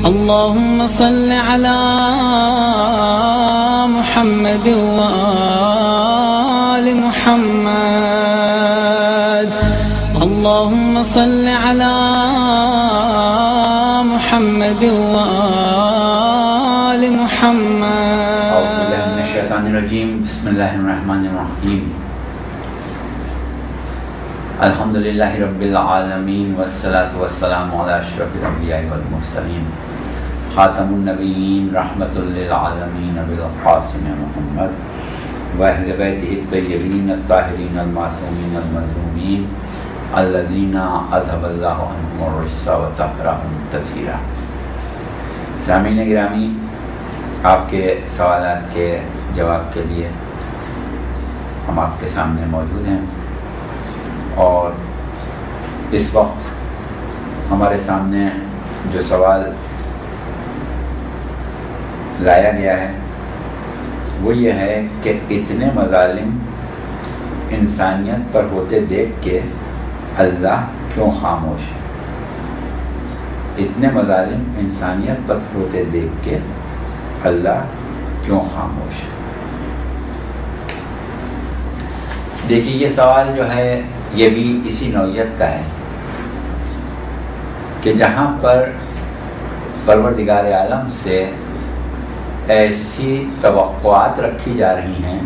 اللهم صل على محمد وآل محمد اللهم صل على محمد وآل محمد اعوذ باللہ من الشیطان الرجیم بسم اللہ الرحمن الرحیم الحمدللہ رب العالمین والصلاة والسلام علی اشرف الانبیاء والمرسلین خاتم النبیین رحمۃ للعالمین بالقاسم محمد واہل بیتہ الطیبین الطاہرین المعصومین المظلومین الذین اذھب اللہ عنہم الرجس وطہرہم تطہیرا۔ سامعین گرامی، آپ کے سوالات کے جواب کے لیے ہم آپ کے سامنے موجود ہیں، اور اس وقت ہمارے سامنے جو سوال لایا گیا ہے وہ یہ ہے کہ اتنے مظالم انسانیت پر ہوتے دیکھ کے اللہ کیوں خاموش ہے؟ اتنے مظالم انسانیت پر ہوتے دیکھ کے اللہ کیوں خاموش ہے؟ دیکھیے، یہ سوال جو ہے یہ بھی اسی نوعیت کا ہے کہ جہاں پر پروردگار عالم سے ایسی توقعات رکھی جا رہی ہیں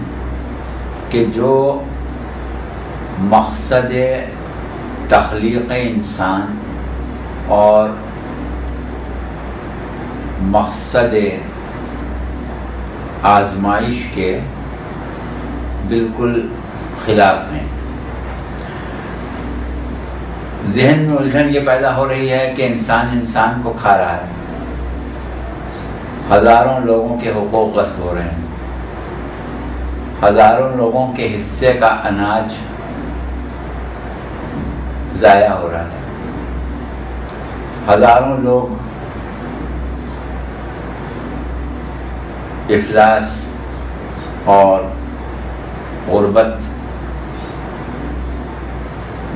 کہ جو مقصد تخلیق انسان اور مقصد آزمائش کے بالکل خلاف ہیں۔ ذہن میں الجھن یہ پیدا ہو رہی ہے کہ انسان کو کھا رہا ہے، ہزاروں لوگوں کے حقوق غصب ہو رہے ہیں، ہزاروں لوگوں کے حصے کا اناج ضائع ہو رہا ہے، ہزاروں لوگ افلاس اور غربت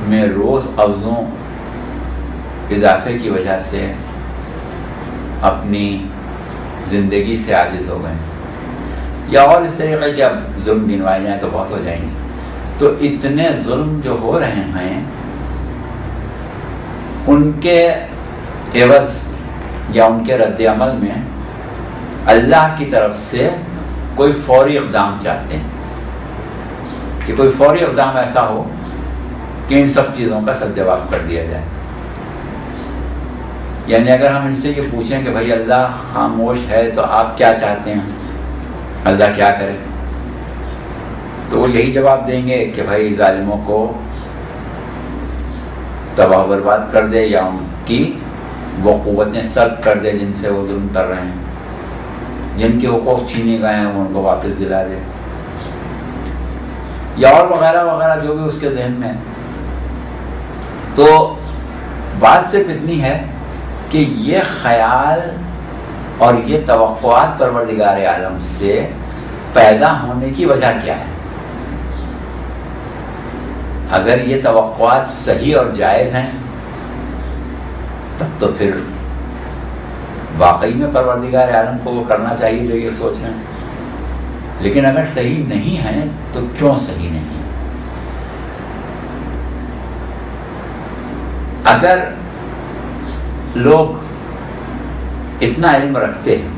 میں روز افزوں اضافے کی وجہ سے اپنی زندگی سے عاجز ہو گئے، یا اور اس طریقے کے اب ظلم گنوائے جائیں تو بہت ہو جائیں گے۔ تو اتنے ظلم جو ہو رہے ہیں ان کے عوض یا ان کے رد عمل میں اللہ کی طرف سے کوئی فوری اقدام چاہتے ہیں کہ کوئی فوری اقدام ایسا ہو کہ ان سب چیزوں کا سد جواب کر دیا جائے۔ یعنی اگر ہم ان سے یہ پوچھیں کہ بھائی اللہ خاموش ہے تو آپ کیا چاہتے ہیں، اللہ کیا کرے، تو وہ یہی جواب دیں گے کہ بھائی ظالموں کو تباہ و برباد کر دے، یا ان کی وہ قوتیں سلب کر دے جن سے وہ ظلم کر رہے ہیں، جن کے حقوق چھینے گئے ہیں وہ ان کو واپس دلا دے، یا اور وغیرہ وغیرہ جو بھی اس کے ذہن میں ہے۔ تو بات صرف اتنی ہے کہ یہ خیال اور یہ توقعات پروردگار عالم سے پیدا ہونے کی وجہ کیا ہے؟ اگر یہ توقعات صحیح اور جائز ہیں تب تو پھر واقعی میں پروردگار عالم کو وہ کرنا چاہیے جو یہ سوچ رہے ہیں، لیکن اگر صحیح نہیں ہیں تو کیوں صحیح نہیں؟ اگر لوگ اتنا علم رکھتے ہیں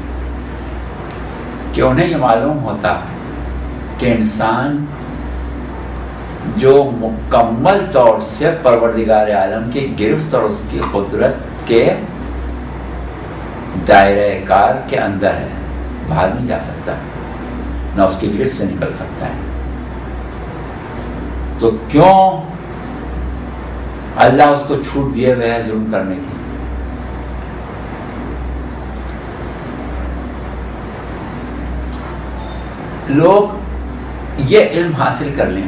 کہ انہیں یہ معلوم ہوتا کہ انسان جو مکمل طور سے پروردگار عالم کی گرفت اور اس کی قدرت کے دائرہ کار کے اندر ہے، باہر نہیں جا سکتا، نہ اس کی گرفت سے نکل سکتا ہے، تو کیوں اللہ اس کو چھوٹ دیے ہوئے ہے ظلم کرنے کی؟ لوگ یہ علم حاصل کر لیں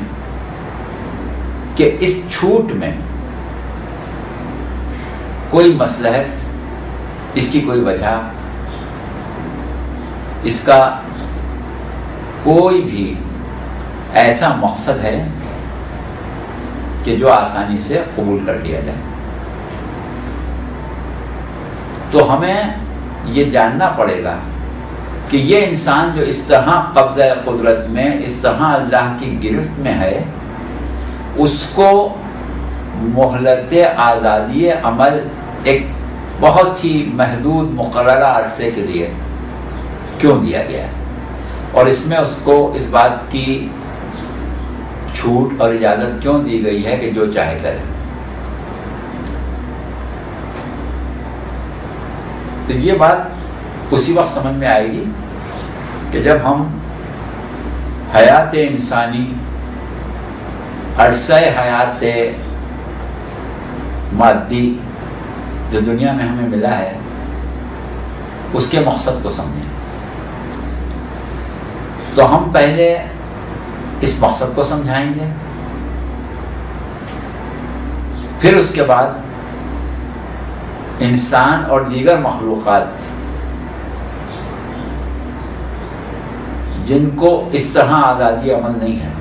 کہ اس چھوٹ میں کوئی مصلحت، اس کی کوئی وجہ، اس کا کوئی بھی ایسا مقصد ہے کہ جو آسانی سے قبول کر لیا جائے. تو ہمیں یہ جاننا پڑے گا کہ یہ انسان جو اس طرح قبضہ قدرت میں، اس طرح اللہ کی گرفت میں ہے، اس کو مہلت آزادی عمل ایک بہت ہی محدود مقررہ عرصے کے لیے کیوں دیا گیا ہے، اور اس میں اس کو اس بات کی چھوٹ اور اجازت کیوں دی گئی ہے کہ جو چاہے کرے۔ تو یہ بات اسی وقت سمجھ میں آئے گی کہ جب ہم حیات انسانی، عرصہ حیات مادی جو دنیا میں ہمیں ملا ہے، اس کے مقصد کو سمجھیں۔ تو ہم پہلے اس مقصد کو سمجھائیں گے، پھر اس کے بعد انسان اور دیگر مخلوقات جن کو اس طرح آزادی عمل نہیں ہے،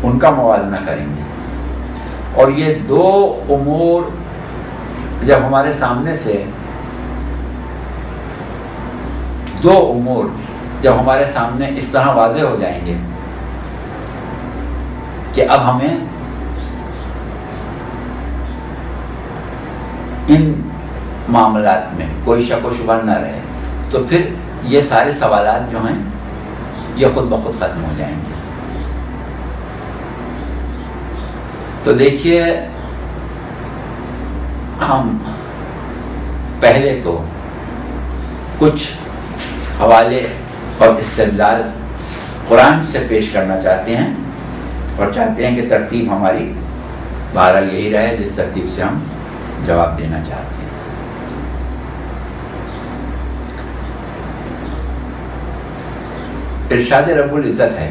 ان کا موازنہ کریں گے۔ اور یہ دو امور جب ہمارے سامنے سے، دو امور جب ہمارے سامنے اس طرح واضح ہو جائیں گے کہ اب ہمیں ان معاملات میں کوئی شک و شبہ نہ رہے، تو پھر یہ سارے سوالات جو ہیں یہ خود بخود ختم ہو جائیں گے۔ تو دیکھیے، ہم پہلے تو کچھ حوالے اور استدلال قرآن سے پیش کرنا چاہتے ہیں، اور چاہتے ہیں کہ ترتیب ہماری بہرحال یہی رہے جس ترتیب سے ہم جواب دینا چاہتے ہیں۔ ارشاد رب العزت ہے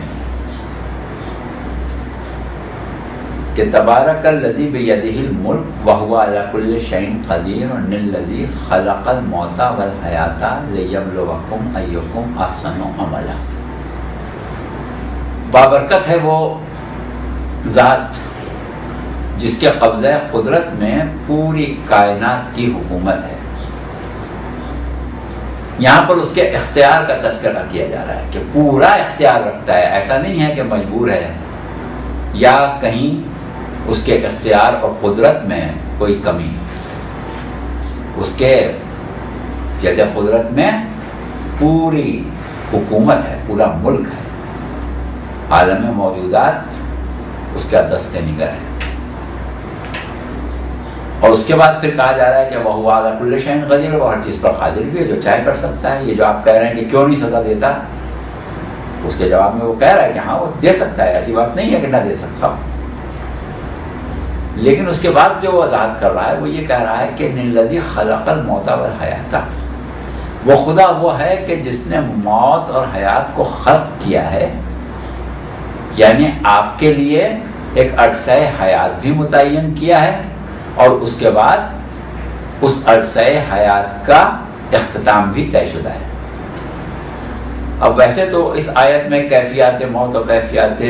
کہ تبارک الذی بیدہ الملک وہو علی کل شیء قدیر الذی خلق الموت والحیاۃ لیبلوکم ایکم احسن عملا۔ بابرکت ہے وہ ذات جس کے قبضہ قدرت میں پوری کائنات کی حکومت ہے۔ یہاں پر اس کے اختیار کا تذکرہ کیا جا رہا ہے کہ پورا اختیار رکھتا ہے، ایسا نہیں ہے کہ مجبور ہے یا کہیں اس کے اختیار اور قدرت میں کوئی کمی ہے۔ اس کے قدرت میں پوری حکومت ہے، پورا ملک ہے، عالم موجودات اس کا دست نگر ہے۔ اور اس کے بعد پھر کہا جا رہا ہے کہ وہ علی کل شیء قدیر، وہ ہر چیز پر قادر بھی ہے، جو چاہے کر سکتا ہے۔ یہ جو آپ کہہ رہے ہیں کہ کیوں نہیں سزا دیتا، اس کے جواب میں وہ کہہ رہا ہے کہ ہاں وہ دے سکتا ہے، ایسی بات نہیں ہے کہ نہ دے سکتا، لیکن اس کے بعد جو وہ وضاحت کر رہا ہے وہ یہ کہہ رہا ہے کہ الذی خلق الموت والحیاۃ، وہ خدا وہ ہے کہ جس نے موت اور حیات کو خلق کیا ہے، یعنی آپ کے لیے ایک عرصہ حیات بھی متعین کیا ہے، اور اس کے بعد اس عرصہ حیات کا اختتام بھی طے شدہ ہے۔ اب ویسے تو اس آیت میں کیفیات موت اور کیفیات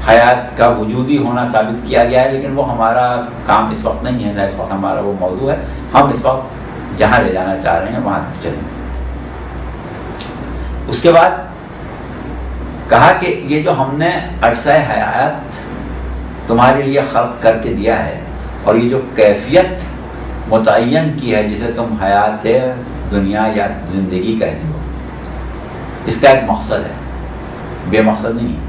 حیات کا وجودی ہونا ثابت کیا گیا ہے، لیکن وہ ہمارا کام اس وقت نہیں ہے، نہ اس وقت ہمارا وہ موضوع ہے۔ ہم اس وقت جہاں لے جانا چاہ رہے ہیں وہاں تک چلیں۔ اس کے بعد کہا کہ یہ جو ہم نے عرصہ حیات تمہارے لیے خلق کر کے دیا ہے، اور یہ جو کیفیت متعین کی ہے جسے تم حیات دنیا یا زندگی کہتے ہو، اس کا ایک مقصد ہے، بے مقصد نہیں ہے۔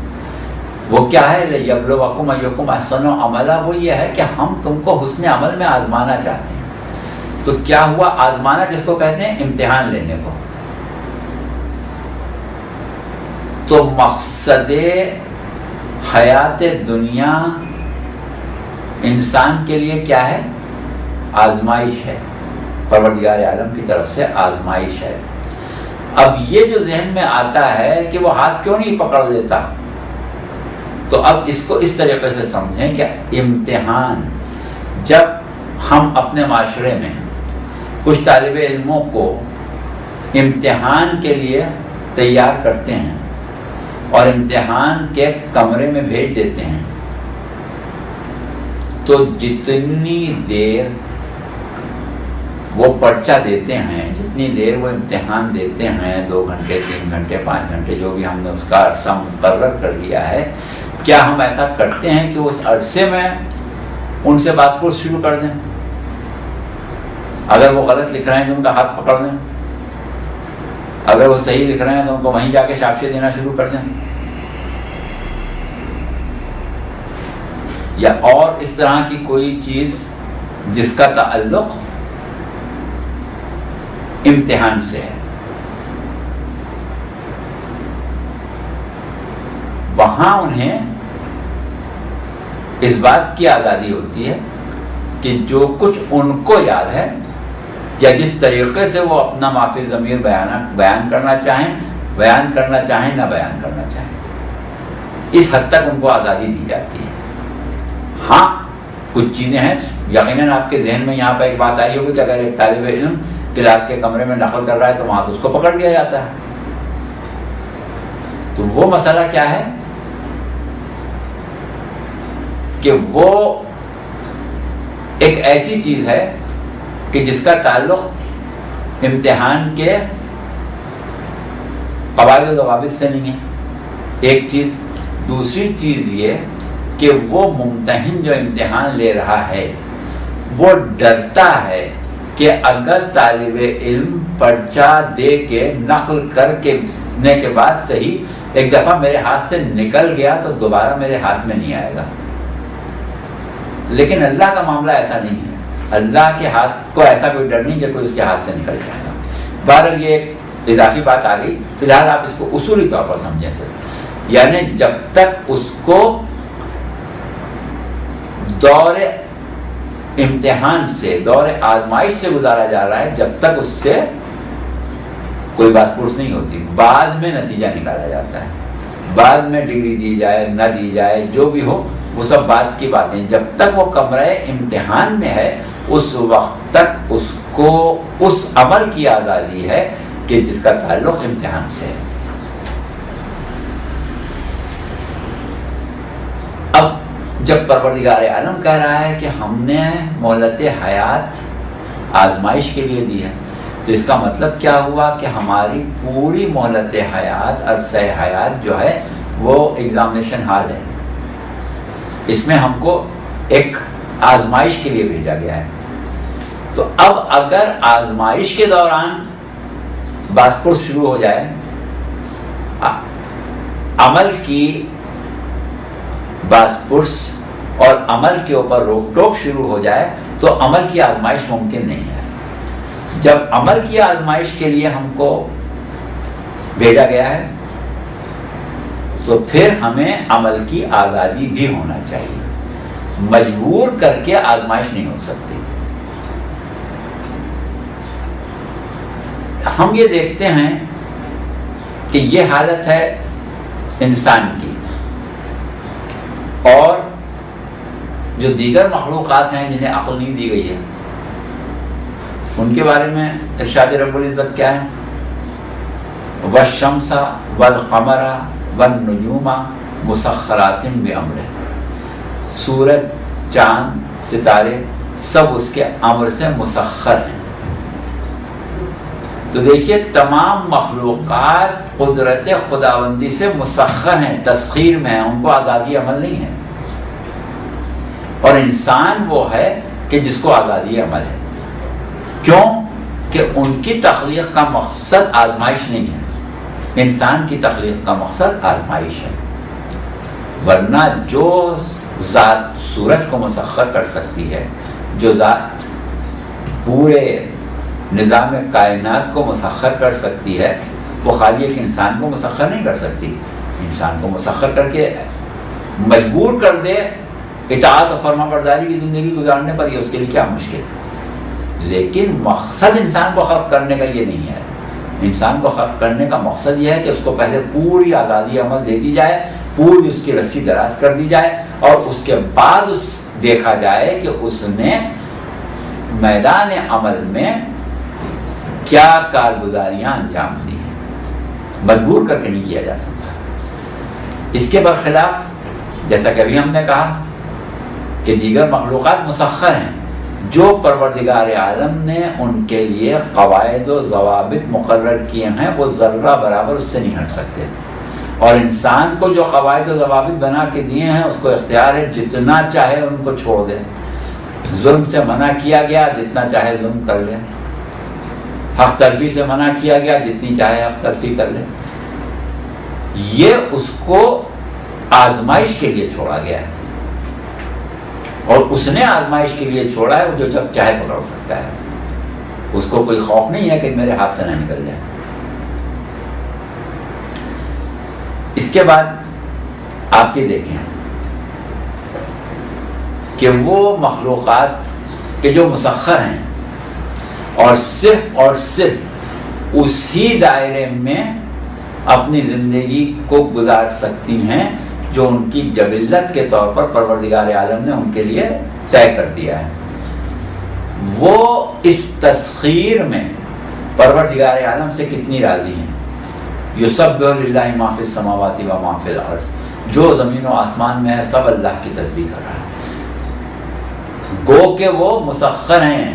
وہ کیا ہے؟ لیبلوکم ایکم احسن عملا، وہ یہ ہے کہ ہم تم کو حسن عمل میں آزمانا چاہتے ہیں۔ تو کیا ہوا؟ آزمانا کس کو کہتے ہیں؟ امتحان لینے کو۔ تو مقصد حیات دنیا انسان کے لیے کیا ہے؟ آزمائش ہے، پروردگار عالم کی طرف سے آزمائش ہے۔ اب یہ جو ذہن میں آتا ہے کہ وہ ہاتھ کیوں نہیں پکڑ لیتا، تو اب اس کو اس طریقے سے سمجھیں کہ امتحان، جب ہم اپنے معاشرے میں کچھ طالب علموں کو امتحان کے لیے تیار کرتے ہیں اور امتحان کے کمرے میں بھیج دیتے ہیں، تو جتنی دیر وہ پرچہ دیتے ہیں، جتنی دیر وہ امتحان دیتے ہیں، 2 گھنٹے 3 گھنٹے 5 گھنٹے جو بھی ہم نے اس کا عرصہ مقرر کر دیا ہے، کیا ہم ایسا کرتے ہیں کہ اس عرصے میں ان سے بات پرس شروع کر دیں؟ اگر وہ غلط لکھ رہے ہیں تو ان کا ہاتھ پکڑ دیں، اگر وہ صحیح لکھ رہے ہیں تو ان کو وہیں جا کے شاباشی دینا شروع کر دیں، یا اور اس طرح کی کوئی چیز جس کا تعلق امتحان سے ہے، وہاں انہیں اس بات کی آزادی ہوتی ہے کہ جو کچھ ان کو یاد ہے یا جس طریقے سے وہ اپنا معافی ضمیر بیان کرنا چاہیں نہ بیان کرنا چاہیں، اس حد تک ان کو آزادی دی جاتی ہے۔ ہاں کچھ چیزیں ہیں، یقیناً آپ کے ذہن میں یہاں پہ ایک بات آئی ہوگی کہ اگر ایک طالب علم کلاس کے کمرے میں نقل کر رہا ہے تو وہاں تو اس کو پکڑ لیا جاتا ہے۔ تو وہ مسئلہ کیا ہے کہ وہ ایک ایسی چیز ہے کہ جس کا تعلق امتحان کے قواعد و ضوابط سے نہیں ہے، ایک چیز۔ دوسری چیز یہ کہ وہ ممتحن جو امتحان لے رہا ہے وہ ڈرتا ہے کہ اگر طالب علم پرچہ دے کے نقل کر کے بعد صحیح ایک دفعہ میرے ہاتھ سے نکل گیا تو دوبارہ میرے ہاتھ میں نہیں آئے گا، لیکن اللہ کا معاملہ ایسا نہیں ہے۔ اللہ کے ہاتھ کو ایسا کوئی ڈر نہیں کہ کوئی اس کے ہاتھ سے نکل جائے گا۔ بہرحال یہ ایک اضافی بات آ گئی، فی الحال آپ اس کو اصولی طور پر سمجھیں سر، یعنی جب تک اس کو دور امتحان سے، دور آزمائش سے گزارا جا رہا ہے، جب تک اس سے کوئی باس پرس نہیں ہوتی۔ بعد میں نتیجہ نکالا جاتا ہے، بعد میں ڈگری دی جائے نہ دی جائے جو بھی ہو وہ سب بات کی باتیں۔ جب تک وہ کمرہ امتحان میں ہے اس وقت تک اس کو اس عمل کی آزادی ہے کہ جس کا تعلق امتحان سے ہے۔ اب جب پروردگار عالم کہہ رہا ہے کہ ہم نے مہلت حیات آزمائش کے لیے دی ہے، تو اس کا مطلب کیا ہوا کہ ہماری پوری مہلت حیات، عرصہ حیات جو ہے وہ ایگزامینیشن ہال ہے، اس میں ہم کو ایک آزمائش کے لیے بھیجا گیا ہے۔ تو اب اگر آزمائش کے دوران باس پرس شروع ہو جائے، عمل کی باس پرس اور عمل کے اوپر روک ٹوک شروع ہو جائے تو عمل کی آزمائش ممکن نہیں ہے۔ جب عمل کی آزمائش کے لیے ہم کو بھیجا گیا ہے تو پھر ہمیں عمل کی آزادی بھی ہونا چاہیے، مجبور کر کے آزمائش نہیں ہو سکتی۔ ہم یہ دیکھتے ہیں کہ یہ حالت ہے انسان کی، اور جو دیگر مخلوقات ہیں جنہیں عقل نہیں دی گئی ہے ان کے بارے میں ارشاد رب العزت کیا ہے؟ والشمس والقمر والنجوم مسخرات بامرہ، سورج، چاند، ستارے سب اس کے امر سے مسخر ہیں۔ تو دیکھیے تمام مخلوقات قدرت خداوندی سے مسخر ہیں، تسخیر میں ہیں، ان کو آزادی عمل نہیں ہے، اور انسان وہ ہے کہ جس کو آزادی عمل ہے۔ کیوں؟ کہ ان کی تخلیق کا مقصد آزمائش نہیں ہے، انسان کی تخلیق کا مقصد آزمائش ہے۔ ورنہ جو ذات سورج کو مسخر کر سکتی ہے، جو ذات پورے نظام کائنات کو مسخر کر سکتی ہے، وہ خالی ایک انسان کو مسخر نہیں کر سکتی۔ انسان کو مسخر کر کے مجبور کر دے اطاعت و فرما برداری کی زندگی گزارنے پر، یہ اس کے لیے کیا مشکل ہے۔ لیکن مقصد انسان کو خلق کرنے کا یہ نہیں ہے۔ انسان کو خلق کرنے کا مقصد یہ ہے کہ اس کو پہلے پوری آزادی عمل دے دی جائے، پوری اس کی رسی دراز کر دی جائے، اور اس کے بعد دیکھا جائے کہ اس نے میدان عمل میں کیا کارگزاریاں انجام دی ہیں۔ مجبور کر کے نہیں کیا جا سکتا۔ اس کے برخلاف جیسا کہ ابھی ہم نے کہا کہ دیگر مخلوقات مسخر ہیں، جو پروردگار عالم نے ان کے لیے قواعد و ضوابط مقرر کیے ہیں وہ ذرہ برابر اس سے نہیں ہٹ سکتے، اور انسان کو جو قواعد و ضوابط بنا کے دیے ہیں اس کو اختیار ہے جتنا چاہے ان کو چھوڑ دے. ظلم سے منع کیا گیا، جتنا چاہے ظلم کر لے. حق تلفی سے منع کیا گیا، جتنی چاہے حق تلفی کر لے. یہ اس کو آزمائش کے لیے چھوڑا گیا ہے، اور اس نے آزمائش کے لیے چھوڑا ہے، وہ جو جب چاہے پکڑ سکتا ہے. اس کو کوئی خوف نہیں ہے کہ میرے ہاتھ سے نہ نکل جائے. اس کے بعد آپ یہ دیکھیں کہ وہ مخلوقات کے جو مسخر ہیں اور صرف اسی دائرے میں اپنی زندگی کو گزار سکتی ہیں جو ان کی جبلت کے طور پر پروردگار عالم نے ان کے لیے طے کر دیا ہے. وہ اس تسخیر میں پروردگار عالم سے کتنی راضی ہیں. یسبح للہ ما فی السماوات و ما فی الارض، جو زمین و آسمان میں ہے سب اللہ کی تسبیح کر رہا ہے. گو کہ وہ مسخر ہیں،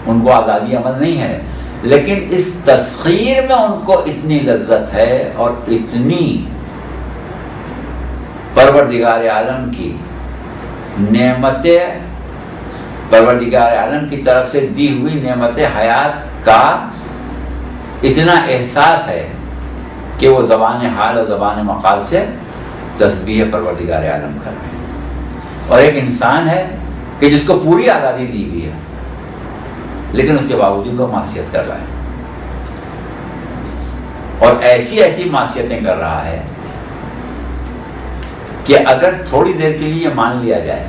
ان کو آزادی عمل نہیں ہے، لیکن اس تسخیر میں ان کو اتنی لذت ہے اور اتنی پروردگار عالم کی نعمتیں، پروردگار عالم کی طرف سے دی ہوئی نعمت حیات کا اتنا احساس ہے کہ وہ زبان حال اور زبان مقال سے تسبیح پروردگار عالم کر رہے ہیں. اور ایک انسان ہے کہ جس کو پوری آزادی دی ہوئی ہے، لیکن اس کے باوجود وہ معصیت کر رہا ہے، اور ایسی معصیتیں کر رہا ہے کہ اگر تھوڑی دیر کے لیے یہ مان لیا جائے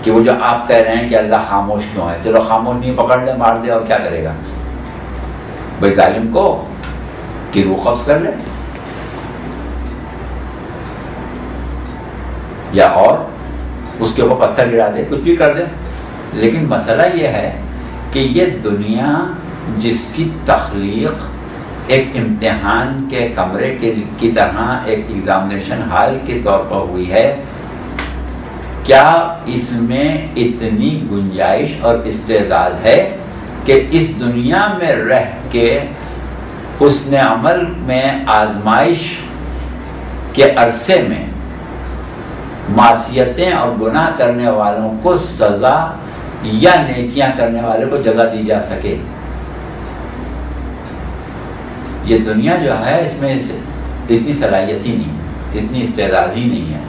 کہ وہ جو آپ کہہ رہے ہیں کہ اللہ خاموش کیوں ہے، چلو خاموش نہیں، پکڑ لے، مار دے، اور کیا کرے گا؟ بھائی ظالم کو کی روح قبض کر لے، یا اور اس کے اوپر پتھر گرا دے، کچھ بھی کر دے. لیکن مسئلہ یہ ہے کہ یہ دنیا جس کی تخلیق ایک امتحان کے کمرے کی طرح، ایک ایگزامینیشن ہال کے طور پر ہوئی ہے، کیا اس میں اتنی گنجائش اور استعداد ہے کہ اس دنیا میں رہ کے حسن عمل میں آزمائش کے عرصے میں معصیتیں اور گناہ کرنے والوں کو سزا یا نیکیاں کرنے والے کو جزا دی جا سکے؟ یہ دنیا جو ہے اس میں اتنی صلاحیت ہی نہیں ہے، اتنی استعداد ہی نہیں ہے.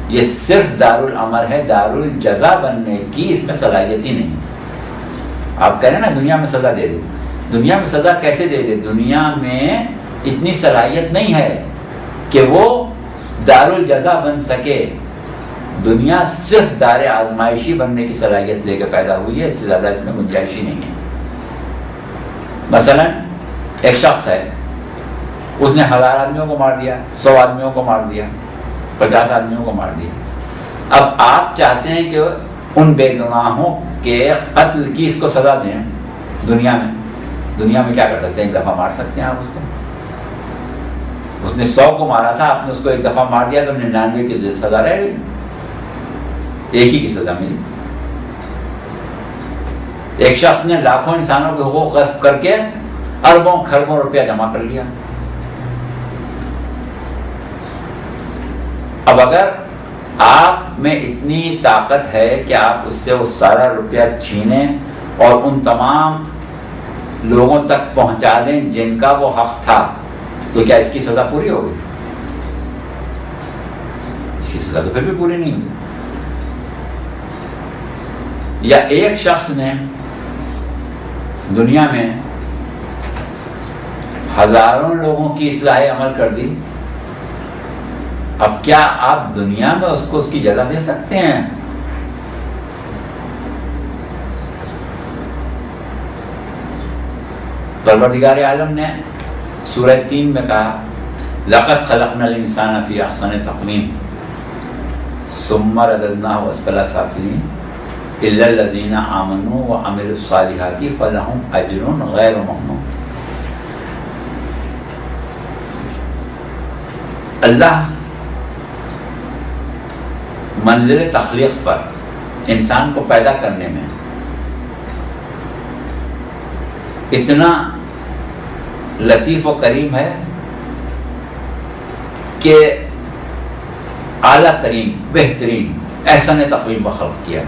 یہ صرف دارالامر ہے، دارالجزا بننے کی اس میں صلاحیت ہی نہیں ہے. آپ کہہ رہے ہیں نا دنیا میں سزا دے دے، دنیا میں سزا کیسے دے دے؟ دنیا میں اتنی صلاحیت نہیں ہے کہ وہ دارالجزا بن سکے. دنیا صرف دار آزمائشی بننے کی صلاحیت لے کے پیدا ہوئی ہے، اس سے زیادہ اس میں گنجائش ہی نہیں ہے. مثلا ایک شخص ہے، اس نے 1000 آدمیوں کو مار دیا، 100 آدمیوں کو مار دیا، 50 آدمیوں کو مار دیا. اب آپ چاہتے ہیں کہ ان بے گناہوں کے قتل کی اس کو سزا دیں. دنیا میں کیا کر سکتے ہیں؟ ایک دفعہ مار سکتے ہیں آپ اس کو. اس نے 100 کو مارا تھا، آپ نے اس کو ایک دفعہ مار دیا تو 99 کی سزا رہ گئی، ایک ہی کی سزا ملی. ایک شخص نے لاکھوں انسانوں کے حقوق غصب کر کے اربوں خربوں روپیہ جمع کر لیا. اب اگر آپ میں اتنی طاقت ہے کہ آپ اس سے وہ سارا روپیہ چھینیں اور ان تمام لوگوں تک پہنچا دیں جن کا وہ حق تھا، تو کیا اس کی سزا پوری ہوگی؟ اس کی سزا تو پھر بھی پوری نہیں ہوگی. یا ایک شخص نے دنیا میں ہزاروں لوگوں کی اصلاح عمل کر دی، اب کیا آپ دنیا میں اس کو اس کی جزا دے سکتے ہیں؟ پروردگار عالم نے سورہ 3 میں کہا لَقَدْ خَلَقْنَا الْإِنسَانَ فِي أَحْسَنِ تَقْوِيمٍ ثُمَّ رَدَدْنَاهُ أَسْفَلَ سَافِلِينَ إِلَّا الَّذِينَ آمَنُوا وَعَمِلُوا الصَّالِحَاتِ فَلَهُمْ أَجْرٌ غَيْرُ مَمْنُونٍ. اللہ منزل تخلیق پر انسان کو پیدا کرنے میں اتنا لطیف و کریم ہے کہ اعلیٰ ترین بہترین احسن تقویم خلق کیا.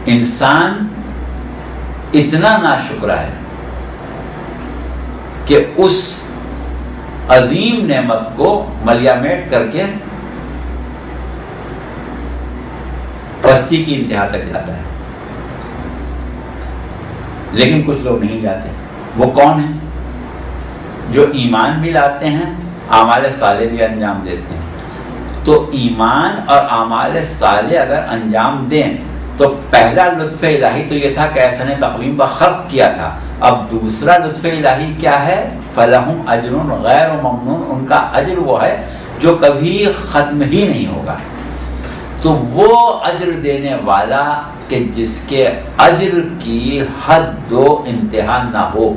انسان اتنا ناشکرا ہے کہ اس عظیم نعمت کو ملیامیٹ کر کے پستی کی انتہا تک جاتا ہے. لیکن کچھ لوگ نہیں جاتے. وہ کون ہیں؟ جو ایمان بھی لاتے ہیں، اعمال صالح بھی انجام دیتے ہیں. تو ایمان اور اعمال صالح اگر انجام دیں تو پہلا لطف الہی تو یہ تھا کہ احسن تقویم پر خلق کیا تھا. اب دوسرا لطف الہی کیا ہے؟ فَلَهُمْ أَجْرٌ غَيْرُ مَمْنُونٌ. ان کا اجر وہ ہے جو کبھی ختم ہی نہیں ہوگا. تو وہ اجر دینے والا کہ جس کے اجر کی حد و انتہا نہ ہو،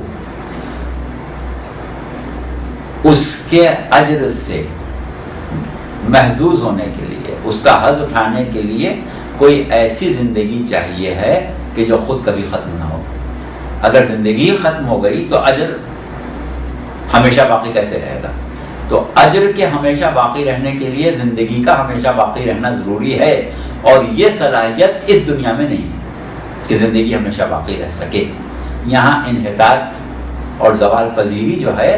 اس کے اجر سے محظوظ ہونے کے لیے، اس کا حظ اٹھانے کے لیے کوئی ایسی زندگی چاہیے ہے کہ جو خود کبھی ختم نہ ہو. اگر زندگی ختم ہو گئی تو اجر ہمیشہ باقی کیسے رہے گا؟ تو اجر کے ہمیشہ باقی رہنے کے لیے زندگی کا ہمیشہ باقی رہنا ضروری ہے. اور یہ صلاحیت اس دنیا میں نہیں ہے کہ زندگی ہمیشہ باقی رہ سکے. یہاں انحطاط اور زوال پذیری جو ہے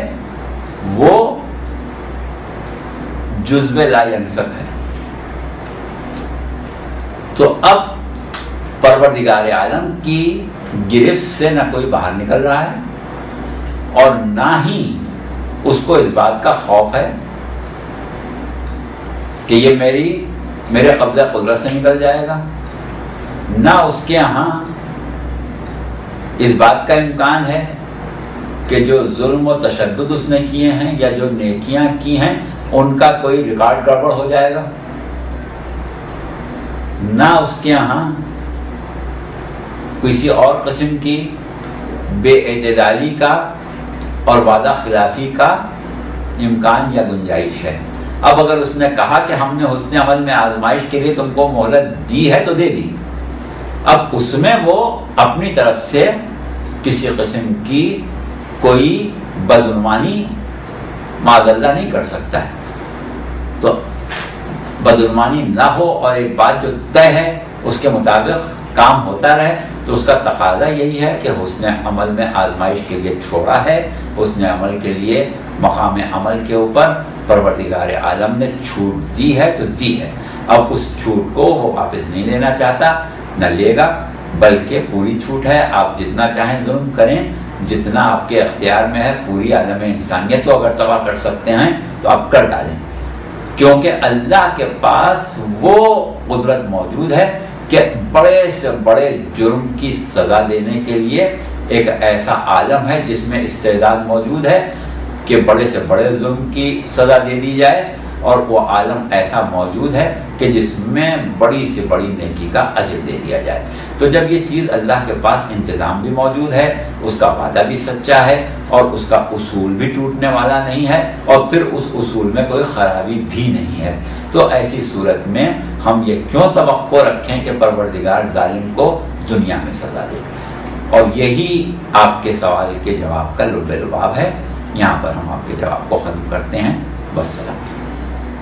وہ جزو لا ینفق ہے. تو اب پروردگار عالم کی گرفت سے نہ کوئی باہر نکل رہا ہے اور نہ ہی اس کو اس بات کا خوف ہے کہ یہ میرے قبضہ قدرت سے نکل جائے گا. نہ اس کے ہاں اس بات کا امکان ہے کہ جو ظلم و تشدد اس نے کیے ہیں یا جو نیکیاں کی ہیں ان کا کوئی ریکارڈ گڑبڑ ہو جائے گا. نہ اس کے ہاں کسی اور قسم کی بے اعتدالی کا اور وعدہ خلافی کا امکان یا گنجائش ہے. اب اگر اس نے کہا کہ ہم نے حسن عمل میں آزمائش کے لیے تم کو مہلت دی ہے تو دے دی. اب اس میں وہ اپنی طرف سے کسی قسم کی کوئی بدعنوانی معاذ اللہ نہیں کر سکتا ہے. تو بدعنوانی نہ ہو اور ایک بات جو طے ہے اس کے مطابق کام ہوتا رہے. تو اس کا تقاضا یہی ہے کہ حسن عمل میں آزمائش کے لیے چھوڑا ہے. حسن عمل کے لیے مقام عمل کے اوپر پروردگار عالم نے چھوٹ دی ہے تو دی ہے. اب اس چھوٹ کو وہ واپس نہیں لینا چاہتا، نہ لے گا، بلکہ پوری چھوٹ ہے. آپ جتنا چاہیں ظلم کریں، جتنا آپ کے اختیار میں ہے. پوری عالم انسانیت کو اگر تباہ کر سکتے ہیں تو آپ کر ڈالیں، کیونکہ اللہ کے پاس وہ قدرت موجود ہے کہ بڑے سے بڑے جرم کی سزا دینے کے لیے ایک ایسا عالم ہے جس میں استعداد موجود ہے کہ بڑے سے بڑے ظلم کی سزا دے دی جائے، اور وہ عالم ایسا موجود ہے کہ جس میں بڑی سے بڑی نیکی کا اجر دے دیا جائے. تو جب یہ چیز اللہ کے پاس انتظام بھی موجود ہے، اس کا وعدہ بھی سچا ہے اور اس کا اصول بھی ٹوٹنے والا نہیں ہے، اور پھر اس اصول میں کوئی خرابی بھی نہیں ہے، تو ایسی صورت میں ہم یہ کیوں توقع رکھیں کہ پروردگار ظالم کو دنیا میں سزا دے؟ اور یہی آپ کے سوال کے جواب کا لب لباب ہے. یہاں پر ہم آپ کے جواب کو ختم کرتے ہیں. والسلام.